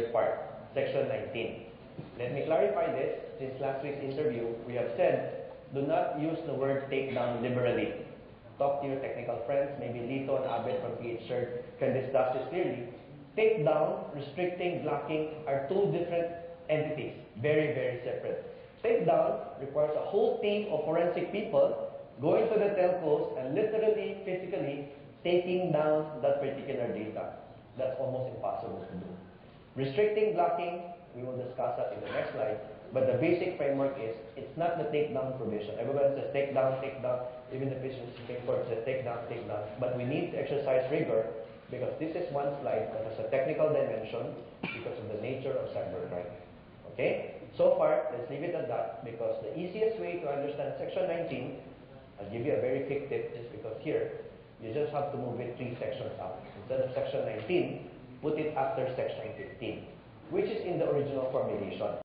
third part, section 19. Let me clarify this. Since last week's interview, we have said, do not use the word take down liberally. Talk to your technical friends, maybe Lito and Abed from PhCert can discuss this clearly. Take down, restricting, blocking are two different entities, very, very separate. Take down requires a whole team of forensic people going to the telcos and literally, physically taking down that particular data. That's almost impossible to do. Restricting, blocking, we will discuss that in the next slide. But the basic framework is, it's not the take-down provision. Everyone says take down, take down. Even the Supreme Court says take down, take down. But we need to exercise rigor because this is one slide that has a technical dimension because of the nature of cybercrime. Okay? So far, let's leave it at that because the easiest way to understand Section 19, I'll give you a very quick tip, is because here, you just have to move it 3 sections up. Instead of Section 19, put it after Section 15, which is in the original formulation.